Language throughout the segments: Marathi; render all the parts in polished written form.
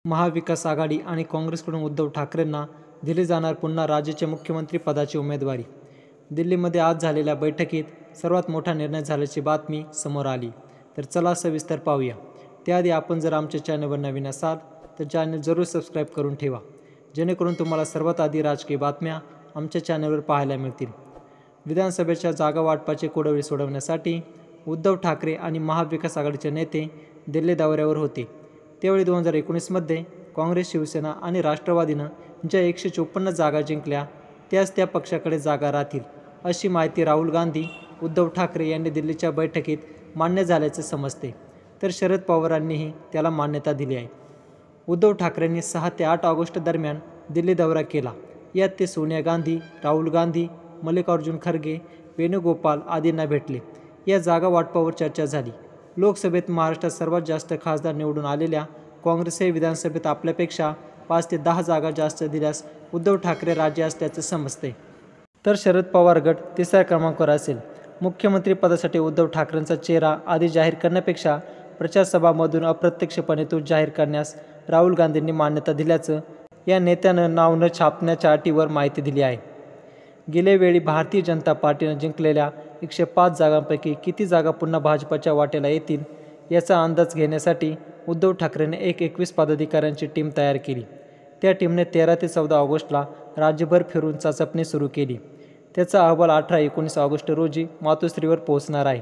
महाविकास आघाडी आणि काँग्रेसकडून उद्धव ठाकरेंना दिली जाणार पुन्हा राज्याचे मुख्यमंत्री पदाची उमेदवारी। दिल्लीमध्ये आज झालेल्या बैठकीत सर्वात मोठा निर्णय झाल्याची बातमी समोर आली। तर चला सविस्तर पाहूया। त्याआधी आपण जर आमच्या चॅनलवर नवीन असाल तर चॅनल जरूर सबस्क्राईब करून ठेवा, जेणेकरून तुम्हाला सर्वात आधी राजकीय बातम्या आमच्या चॅनलवर पाहायला मिळतील। विधानसभेच्या जागा वाटपाचे कोडवळे सोडवण्यासाठी उद्धव ठाकरे आणि महाविकास आघाडीचे नेते दिल्ली दौऱ्यावर होते। त्यावेळी 2019मध्ये काँग्रेस, शिवसेना आणि राष्ट्रवादीनं ज्या 154 जागा जिंकल्या त्याच त्या पक्षाकडे जागा राहतील, अशी माहिती राहुल गांधी, उद्धव ठाकरे यांनी दिल्लीच्या बैठकीत मान्य झाल्याचे समजते। तर शरद पवारांनीही त्याला मान्यता दिली आहे। उद्धव ठाकरेंनी 6 ते 8 ऑगस्ट दरम्यान दिल्ली दौरा केला। यात ते सोनिया गांधी, राहुल गांधी, मल्लिकार्जुन खरगे, वेणुगोपाल आदींना भेटले। या जागा वाटपावर चर्चा झाली। लोकसभेत महाराष्ट्रात सर्वात जास्त खासदार निवडून आलेल्या काँग्रेसही विधानसभेत आपल्यापेक्षा 5 ते 10 जागा जास्त दिल्यास उद्धव ठाकरे राज्य असल्याचे समजते। तर शरद पवार गट तिसऱ्या क्रमांकावर असेल। मुख्यमंत्री पदासाठी उद्धव ठाकरेंचा चेहरा आधी जाहीर करण्यापेक्षा प्रचारसभामधून अप्रत्यक्षपणे तो जाहीर करण्यास राहुल गांधींनी मान्यता दिल्याचं या नेत्यानं नाव न छापण्याच्या अटीवर माहिती दिली आहे। गेल्या वेळी भारतीय जनता पार्टीनं जिंकलेल्या 105 जागांपैकी किती जागा पुन्हा भाजपच्या वाटेला येतील याचा अंदाज घेण्यासाठी उद्धव ठाकरेंनी 21 पदाधिकाऱ्यांची टीम तयार केली। त्या टीमने 13 ते 14 ऑगस्टला राज्यभर फिरून चाचपणी सुरू केली। त्याचा अहवाल 18-19 ऑगस्ट रोजी मातोश्रीवर पोहोचणार आहे।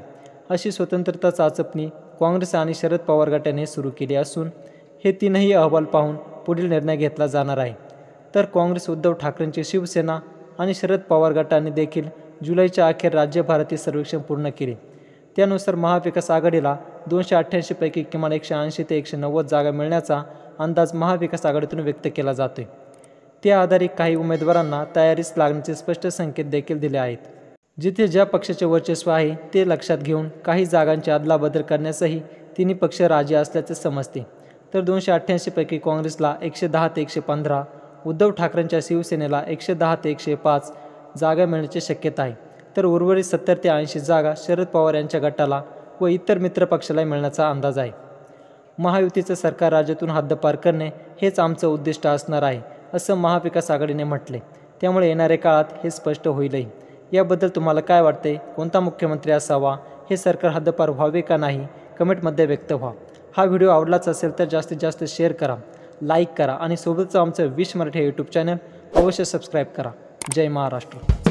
अशी स्वतंत्रता चाचपणी काँग्रेस आणि शरद पवार गटाने सुरू केली असून हे तीनही अहवाल पाहून पुढील निर्णय घेतला जाणार आहे। तर काँग्रेस, उद्धव ठाकरेंची शिवसेना आणि शरद पवार गटाने देखील जुलैच्या अखेर राज्यभरातील सर्वेक्षण पूर्ण केले। त्यानुसार महाविकास आघाडीला 288 पैकी किमान 180 ते 190 जागा मिळण्याचा अंदाज महाविकास आघाडीतून व्यक्त केला जातोय। त्या आधारे काही उमेदवारांना तयारीस लागण्याचे स्पष्ट संकेत देखील दिले आहेत। जिथे ज्या पक्षाचे वर्चस्व आहे ते लक्षात घेऊन काही जागांची अदलाबदल करण्यासही तिन्ही पक्ष राजी असल्याचे समजते। तर 288 पैकी काँग्रेसला 110 ते 115, उद्धव ठाकरेंच्या शिवसेनेला 110 ते 105 जागा मिळण्याची शक्यता आहे। तर उर्वरित 70 ते 80 जागा शरद पवार यांच्या गटाला व इतर मित्र पक्षाला मिळण्याचा अंदाज आहे। महायुतीचं सरकार राज्यातून हद्दपार करणे हेच आमचं उद्दिष्ट असणार आहे, असं महाविकास आघाडीने म्हटले। त्यामुळे येणाऱ्या काळात हे स्पष्ट होईलही। याबद्दल तुम्हाला काय वाटते? कोणता मुख्यमंत्री असावा? हे सरकार हद्दपार व्हावे का नाही? कमेंटमध्ये व्यक्त व्हा। हा व्हिडिओ आवडलाच असेल तर जास्तीत जास्त शेअर करा, लाईक करा आणि सोबतच आमचं विश मराठी यूट्यूब चॅनल अवश्य सबस्क्राईब करा। जय महाराष्ट्र।